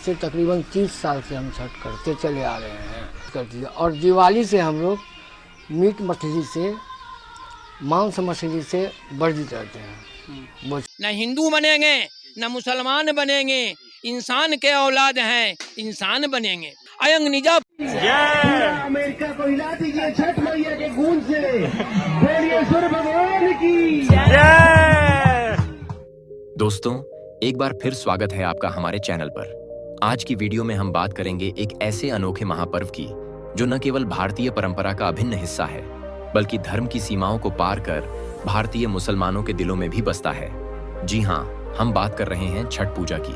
से तकरीबन 30 साल से हम छठ करते चले आ रहे हैं करती है। और दिवाली से हम लोग मीट मछली से मांस मछली से वर्जित रहते हैं। न हिंदू बनेंगे न मुसलमान बनेंगे, इंसान के औलाद हैं, इंसान बनेंगे। अयंग निजा अमेरिका को हिला दीजिए छठ मैया के गूंज से, बोलिए सूर्य भगवान की दोस्तों, एक बार फिर स्वागत है आपका हमारे चैनल पर। आज की वीडियो में हम बात करेंगे एक ऐसे अनोखे महापर्व की जो न केवल भारतीय परंपरा का अभिन्न हिस्सा है, बल्कि धर्म की सीमाओं को पार कर भारतीय मुसलमानों के दिलों में भी बसता है। जी हाँ, हम बात कर रहे हैं छठ पूजा की,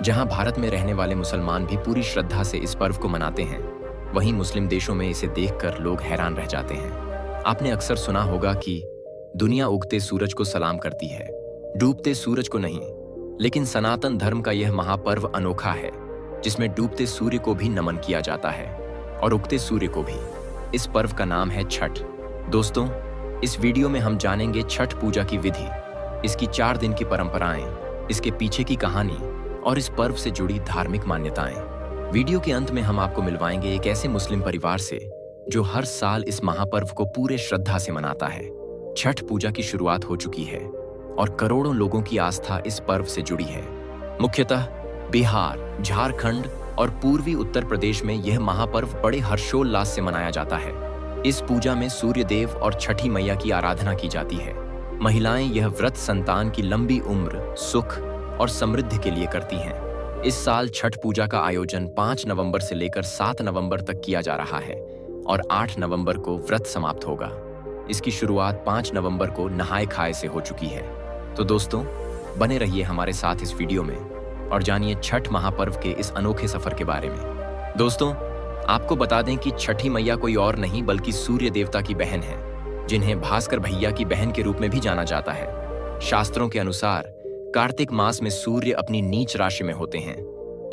जहाँ भारत में रहने वाले मुसलमान भी पूरी श्रद्धा से इस पर्व को मनाते हैं। वहीं मुस्लिम देशों में इसे देखकर लोग हैरान रह जाते हैं। आपने अक्सर सुना होगा कि दुनिया उगते सूरज को सलाम करती है, डूबते सूरज को नहीं। लेकिन सनातन धर्म का यह महापर्व अनोखा है, जिसमें डूबते सूर्य को भी नमन किया जाता है और उगते सूर्य को भी। इस पर्व का नाम है छठ। दोस्तों, इस वीडियो में हम जानेंगे छठ पूजा की विधि, इसकी 4 दिन की परंपराएं, इसके पीछे की कहानी और इस पर्व से जुड़ी धार्मिक मान्यताएं। वीडियो के अंत में हम आपको मिलवाएंगे एक ऐसे मुस्लिम परिवार से जो हर साल इस महापर्व को पूरे श्रद्धा से मनाता है। छठ पूजा की शुरुआत हो चुकी है और करोड़ों लोगों की आस्था इस पर्व से जुड़ी है। मुख्यतः बिहार, झारखंड और पूर्वी उत्तर प्रदेश में यह महापर्व बड़े हर्षोल्लास से मनाया जाता है। इस पूजा में सूर्य देव और छठी मैया की आराधना की जाती है। महिलाएं यह व्रत संतान की लंबी उम्र, सुख और समृद्धि के लिए करती हैं। इस साल छठ पूजा का आयोजन 5 नवंबर से लेकर 7 नवंबर तक किया जा रहा है और 8 नवंबर को व्रत समाप्त होगा। इसकी शुरुआत 5 नवंबर को नहाए खाए से हो चुकी है। तो दोस्तों, बने रहिए हमारे साथ इस वीडियो में और जानिए छठ महापर्व के इस अनोखे सफर के बारे में। दोस्तों, आपको बता दें कि छठी मैया कोई और नहीं बल्कि सूर्य देवता की बहन है, जिन्हें भास्कर भैया की बहन के रूप में भी जाना जाता है। शास्त्रों के अनुसार कार्तिक मास में सूर्य अपनी नीच राशि में होते हैं,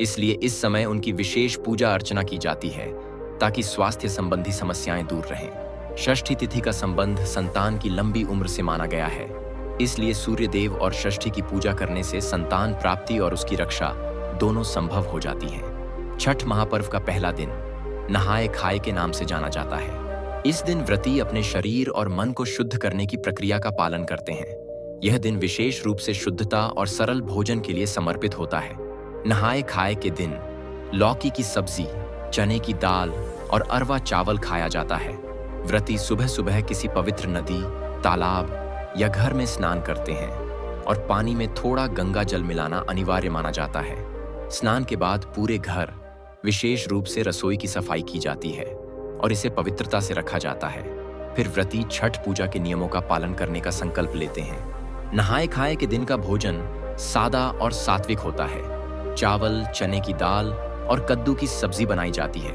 इसलिए इस समय उनकी विशेष पूजा अर्चना की जाती है ताकि स्वास्थ्य संबंधी समस्याएं दूर रहें। षष्ठी तिथि का संबंध संतान की लंबी उम्र से माना गया है, इसलिए सूर्य देव और षष्ठी की पूजा करने से संतान प्राप्ति और उसकी रक्षा दोनों संभव हो जाती है। छठ महापर्व का पहला दिन नहाए खाए के नाम से जाना जाता है। इस दिन व्रती अपने शरीर और मन को शुद्ध करने की प्रक्रिया का पालन करते हैं। यह दिन विशेष रूप से शुद्धता और सरल भोजन के लिए समर्पित होता है। नहाए खाए के दिन लौकी की सब्जी, चने की दाल और अरवा चावल खाया जाता है। व्रती सुबह सुबह किसी पवित्र नदी, तालाब या घर में स्नान करते हैं और पानी में थोड़ा गंगा जल मिलाना अनिवार्य माना जाता है। स्नान के बाद पूरे घर, विशेष रूप से रसोई की सफाई की जाती है और इसे पवित्रता से रखा जाता है। फिर व्रती छठ पूजा के नियमों का पालन करने का संकल्प लेते हैं। नहाए खाए के दिन का भोजन सादा और सात्विक होता है। चावल, चने की दाल और कद्दू की सब्जी बनाई जाती है।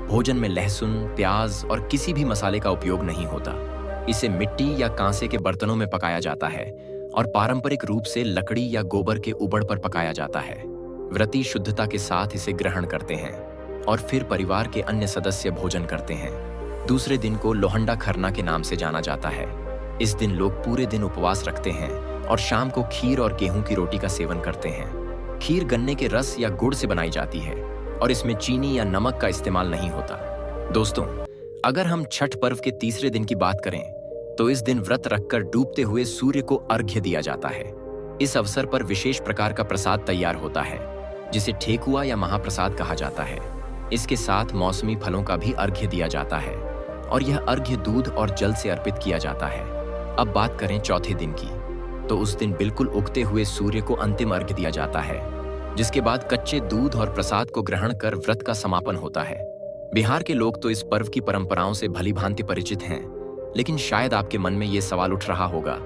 भोजन में लहसुन, प्याज और किसी भी मसाले का उपयोग नहीं होता। इसे मिट्टी या कांसे के बर्तनों में पकाया जाता है और पारंपरिक रूप से लकड़ी या गोबर के उबड़ पर पकाया जाता है। व्रती शुद्धता के साथ इसे ग्रहण करते हैं और फिर परिवार के अन्य सदस्य भोजन करते हैं। दूसरे दिन को लोहंडा खरना के नाम से जाना जाता है। इस दिन लोग पूरे दिन उपवास रखते हैं और शाम को खीर और गेहूं की रोटी का सेवन करते हैं। खीर गन्ने के रस या गुड़ से बनाई जाती है और इसमें चीनी या नमक का इस्तेमाल नहीं होता। दोस्तों, अगर हम छठ पर्व के तीसरे दिन की बात करें तो इस दिन व्रत रखकर डूबते हुए सूर्य को अर्घ्य दिया जाता है। इस अवसर पर विशेष प्रकार का प्रसाद तैयार होता है, जिसे ठेकुआ या महाप्रसाद कहा जाता है। इसके साथ मौसमी फलों का भी अर्घ्य दिया जाता है और यह अर्घ्य दूध और जल से अर्पित किया जाता है। अब बात करें चौथे दिन की, तो उस दिन बिल्कुल उगते हुए सूर्य को अंतिम अर्घ्य दिया जाता है, जिसके बाद कच्चे दूध और प्रसाद को ग्रहण कर व्रत का समापन होता है। बिहार के लोग तो इस पर्व की परंपराओं से भली भांति परिचित हैं, लेकिन शायद आपके मन में ये सवाल उठ रहा होगा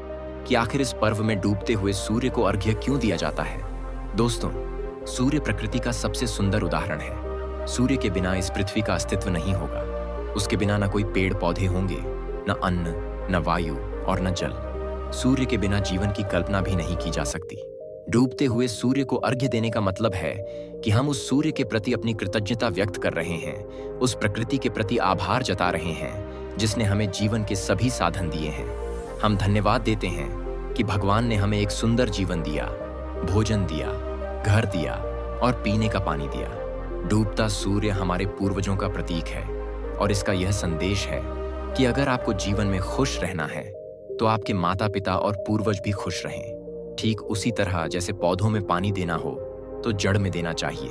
कि आखिर इस पर्व में डूबते हुए सूर्य को अर्घ्य क्यों दिया जाता है। दोस्तों, सूर्य प्रकृति का सबसे सुंदर उदाहरण है। सूर्य के बिना इस पृथ्वी का अस्तित्व नहीं होगा। उसके बिना न कोई पेड़ पौधे होंगे, न अन्न, न वायु और न जल। सूर्य के बिना जीवन की कल्पना भी नहीं की जा सकती। डूबते हुए सूर्य को अर्घ्य देने का मतलब है कि हम उस सूर्य के प्रति अपनी कृतज्ञता व्यक्त कर रहे हैं, उस प्रकृति के प्रति आभार जता रहे हैं जिसने हमें जीवन के सभी साधन दिए हैं। हम धन्यवाद देते हैं कि भगवान ने हमें एक सुंदर जीवन दिया, भोजन दिया, घर दिया और पीने का पानी दिया। डूबता सूर्य हमारे पूर्वजों का प्रतीक है और इसका यह संदेश है कि अगर आपको जीवन में खुश रहना है तो आपके माता पिता और पूर्वज भी खुश रहें। ठीक उसी तरह जैसे पौधों में पानी देना हो तो जड़ में देना चाहिए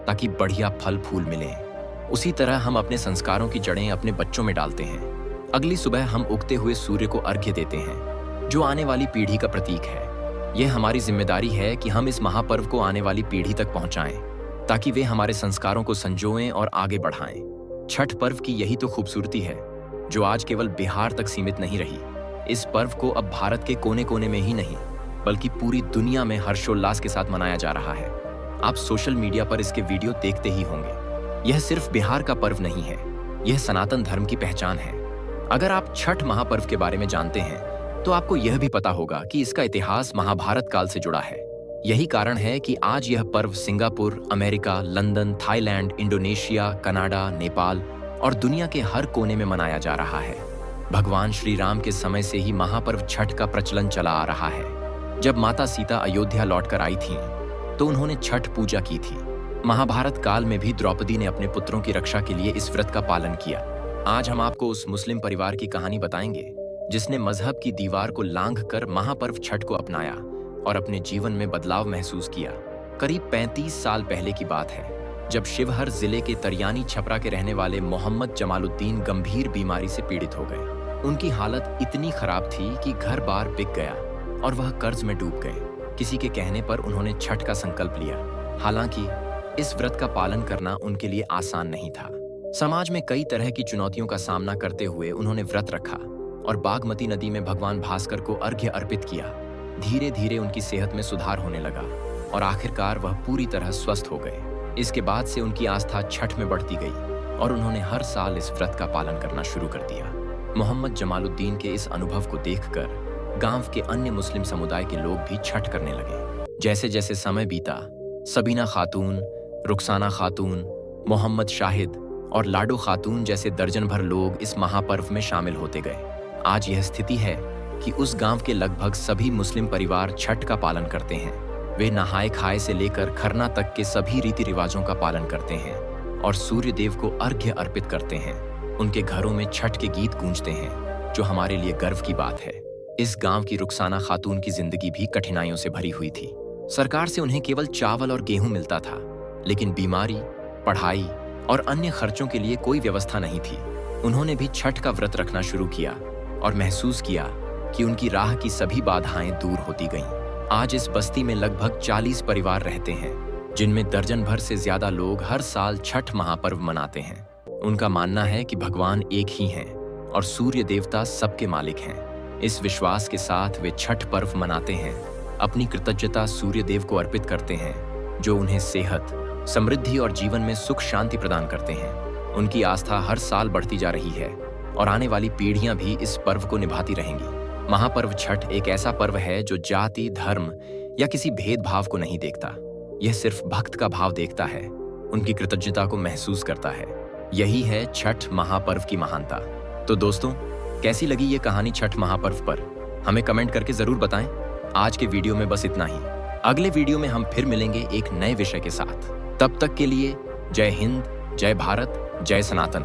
ताकि बढ़िया फल फूल मिलें, उसी तरह हम अपने संस्कारों की जड़ें अपने बच्चों में डालते हैं। अगली सुबह हम उगते हुए सूर्य को अर्घ्य देते हैं जो आने वाली पीढ़ी का प्रतीक है। यह हमारी जिम्मेदारी है कि हम इस महापर्व को आने वाली पीढ़ी तक पहुंचाएं ताकि वे हमारे संस्कारों को संजोएं और आगे बढ़ाएं। छठ पर्व की यही तो खूबसूरती है जो आज केवल बिहार तक सीमित नहीं रही। इस पर्व को अब भारत के कोने कोने में ही नहीं बल्कि पूरी दुनिया में हर्षोल्लास के साथ मनाया जा रहा है। आप सोशल मीडिया पर इसके वीडियो देखते ही होंगे। यह सिर्फ बिहार का पर्व नहीं है, यह सनातन धर्म की पहचान है। अगर आप छठ महापर्व के बारे में जानते हैं तो आपको यह भी पता होगा कि इसका इतिहास महाभारत काल से जुड़ा है। यही कारण है कि आज यह पर्व Singapore, America, London, Thailand, Indonesia, Canada, Nepal और दुनिया के हर कोने में मनाया जा रहा है। भगवान श्री राम के समय से ही महापर्व छठ का प्रचलन चला आ रहा है। जब माता सीता अयोध्या लौटकर आई थीं, तो उन्होंने छठ पूजा की थी। महाभारत काल में भी द्रौपदी ने अपने पुत्रों की रक्षा के लिए इस व्रत का पालन किया। आज हम आपको उस मुस्लिम परिवार की कहानी बताएंगे जिसने मजहब की दीवार को लांघकर महापर्व छठ को अपनाया और अपने जीवन में बदलाव महसूस किया। करीब 35 साल पहले की बात है जब शिवहर जिले के तरियानी छपरा के रहने वाले मोहम्मद जमालुद्दीन गंभीर बीमारी से पीड़ित हो गए। उनकी हालत इतनी खराब थी कि घर बार बिक गया और वह कर्ज में डूब गए। किसी के कहने पर उन्होंने छठ का संकल्प लिया। हालांकि इस व्रत का पालन करना उनके लिए आसान नहीं था। समाज में कई तरह की चुनौतियों का सामना करते हुए उन्होंने व्रत रखा और बागमती नदी में भगवान भास्कर को अर्घ्य अर्पित किया। धीरे धीरे उनकी सेहत में सुधार होने लगा और आखिरकार वह पूरी तरह स्वस्थ हो गए। इसके बाद से उनकी आस्था छठ में बढ़ती गई और उन्होंने हर साल इस व्रत का पालन करना शुरू कर दिया। मोहम्मद जमालुद्दीन के इस अनुभव को देखकर गांव के अन्य मुस्लिम समुदाय के लोग भी छठ करने लगे। जैसे जैसे समय बीता, सबीना खातून, रुखसाना खातून, मोहम्मद शाहिद और लाडो खातून जैसे दर्जन भर लोग इस महापर्व में शामिल होते गए। आज यह स्थिति है कि उस गांव के लगभग सभी मुस्लिम परिवार छठ का पालन करते हैं। वे नहाए खाए से लेकर खरना तक के सभी रीति रिवाजों का पालन करते हैं और सूर्य देव को अर्घ्य अर्पित करते हैं। उनके घरों में छठ के गीत गूंजते हैं जो हमारे लिए गर्व की बात है। इस गांव की रुखसाना खातून की जिंदगी भी कठिनाइयों से भरी हुई थी। सरकार से उन्हें केवल चावल और गेहूं मिलता था, लेकिन बीमारी, पढ़ाई और अन्य खर्चों के लिए कोई व्यवस्था नहीं थी। उन्होंने भी छठ का व्रत रखना शुरू किया और महसूस किया कि उनकी राह की सभी बाधाएं दूर होती गईं। आज इस बस्ती में लगभग 40 परिवार रहते हैं जिनमें दर्जन भर से ज्यादा लोग हर साल छठ महापर्व मनाते हैं। उनका मानना है कि भगवान एक ही हैं और सूर्य देवता सबके मालिक हैं। इस विश्वास के साथ वे छठ पर्व मनाते हैं, अपनी कृतज्ञता सूर्य देव को अर्पित करते हैं जो उन्हें सेहत, समृद्धि और जीवन में सुख शांति प्रदान करते हैं। उनकी आस्था हर साल बढ़ती जा रही है और आने वाली पीढ़ियां भी इस पर्व को निभाती रहेंगी। महापर्व छठ एक ऐसा पर्व है जो जाति, धर्म या किसी भेदभाव को नहीं देखता। यह सिर्फ भक्त का भाव देखता है, उनकी कृतज्ञता को महसूस करता है। यही है छठ महापर्व की महानता। तो दोस्तों, कैसी लगी ये कहानी छठ महापर्व पर? हमें कमेंट करके जरूर बताएं। आज के वीडियो में बस इतना ही। अगले वीडियो में हम फिर मिलेंगे एक नए विषय के साथ। तब तक के लिए जय हिंद, जय भारत, जय सनातन।